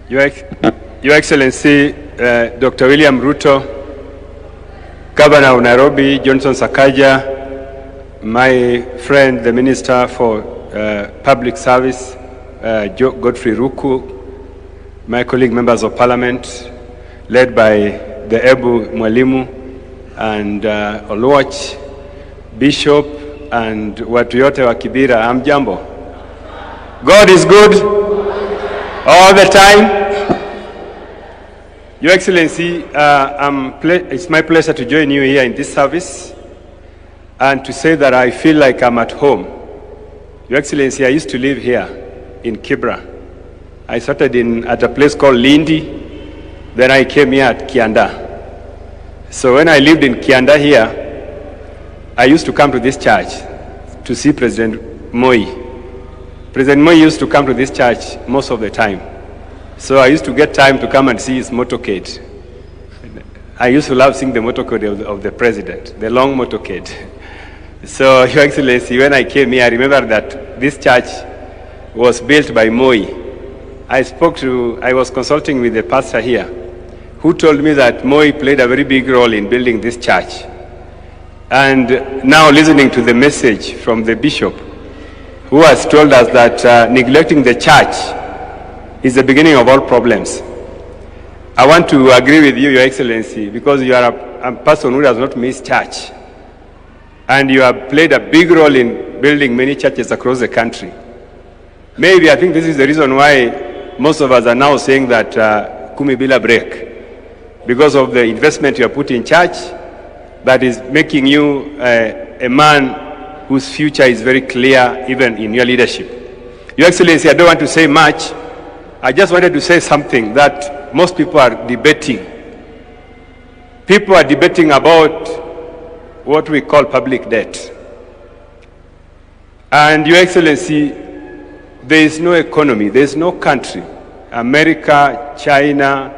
Your Excellency, Dr. William Ruto, Governor of Nairobi, Johnson Sakaja, my friend, the Minister for Public Service, Godfrey Ruku, my colleague members of Parliament, led by the Ebu Mwalimu and Oluoch, Bishop, and watu yote wa Kibira, hamjambo. God is good all the time. Your Excellency, it's my pleasure to join you here in this service and to say that I feel like I'm at home. Your Excellency, I used to live here in Kibra. I started at a place called Lindi, then I came here at Kianda. So when I lived in Kianda here, I used to come to this church to see President Moi. President Moi used to come to this church most of the time. So I used to get time to come and see his motorcade. I used to love seeing the motorcade of the president, the long motorcade. So, Your Excellency, when I came here, I remember that this church was built by Moi. I was consulting with the pastor here, who told me that Moi played a very big role in building this church. And now listening to the message from the bishop, who has told us that neglecting the church is the beginning of all problems. I want to agree with you, Your Excellency, because you are a person who does not miss church. And you have played a big role in building many churches across the country. Maybe I think this is the reason why most of us are now saying that Kumi Bila break, because of the investment you have put in church that is making you a man whose future is very clear even in your leadership. Your Excellency, I don't want to say much. I just wanted to say something that most people are debating. People are debating about what we call public debt. And Your Excellency, there is no economy, there is no country, America, China,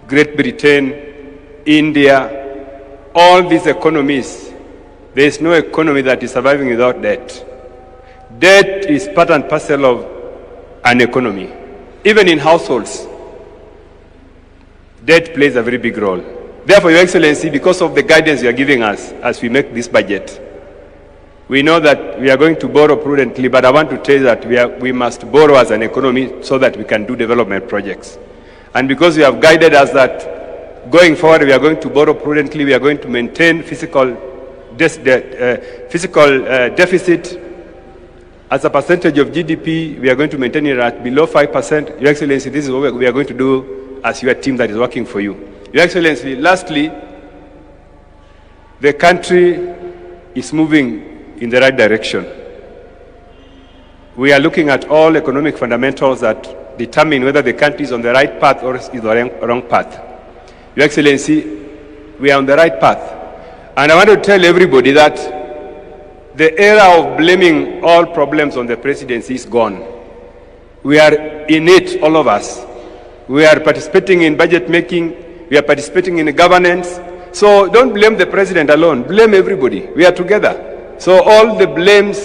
Great Britain, India, all these economies, there is no economy that is surviving without debt. Debt is part and parcel of an economy. Even in households, debt plays a very big role. Therefore, Your Excellency, because of the guidance you are giving us as we make this budget, we know that we are going to borrow prudently, but I want to tell you that we must borrow as an economy so that we can do development projects. And because you have guided us that going forward we are going to borrow prudently, we are going to maintain fiscal deficit as a percentage of GDP, we are going to maintain it at below 5%. Your Excellency, this is what we are going to do as your team that is working for you. Your Excellency, lastly, the country is moving in the right direction. We are looking at all economic fundamentals that determine whether the country is on the right path or is the wrong path. Your Excellency, we are on the right path. And I want to tell everybody that the era of blaming all problems on the presidency is gone. We are in it, all of us. We are participating in budget making. We are participating in governance. So don't blame the president alone. Blame everybody. We are together. So all the blames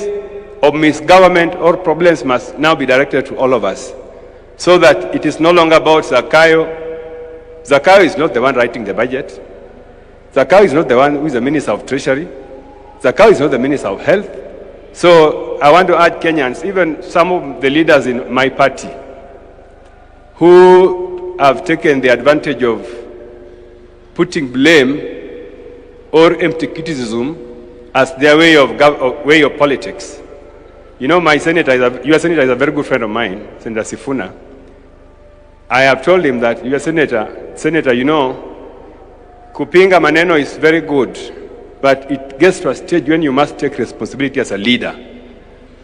of misgovernment or problems must now be directed to all of us, so that it is no longer about Zakayo. Zakayo is not the one writing the budget. Zakayo is not the one who is the Minister of Treasury. Zakayo is not the Minister of Health. So I want to urge Kenyans, even some of the leaders in my party, who have taken the advantage of putting blame or empty criticism as their way of politics. You know, your senator is a very good friend of mine, Senator Sifuna. I have told him that, your senator, you know, kupinga maneno is very good, but it gets to a stage when you must take responsibility as a leader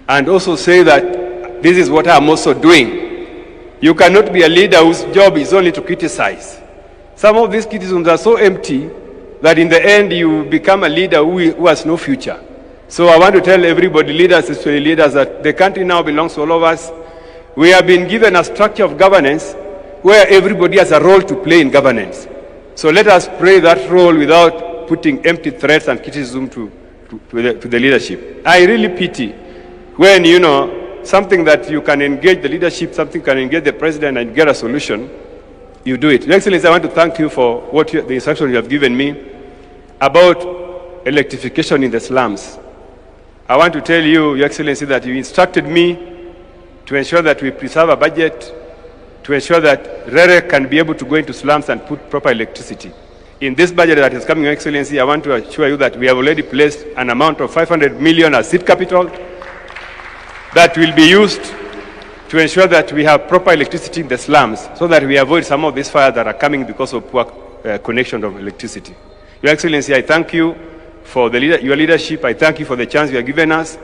and also say that this is what I'm also doing. You cannot be a leader whose job is only to criticize. Some of these criticisms are so empty that in the end you become a leader who has no future. So I want to tell everybody, leaders, especially leaders, that the country now belongs to all of us. We have been given a structure of governance where everybody has a role to play in governance. So let us play that role without putting empty threats and criticism to the leadership. I really pity when, you know, something that you can engage the leadership, something can engage the president and get a solution, you do it. Your Excellency, I want to thank you for the instruction you have given me about electrification in the slums. I want to tell you, Your Excellency, that you instructed me to ensure that we preserve a budget, to ensure that RERE can be able to go into slums and put proper electricity. In this budget that is coming, Your Excellency, I want to assure you that we have already placed an amount of 500 million as seed capital that will be used to ensure that we have proper electricity in the slums so that we avoid some of these fires that are coming because of poor connection of electricity. Your Excellency, I thank you for your leadership. I thank you for the chance you have given us.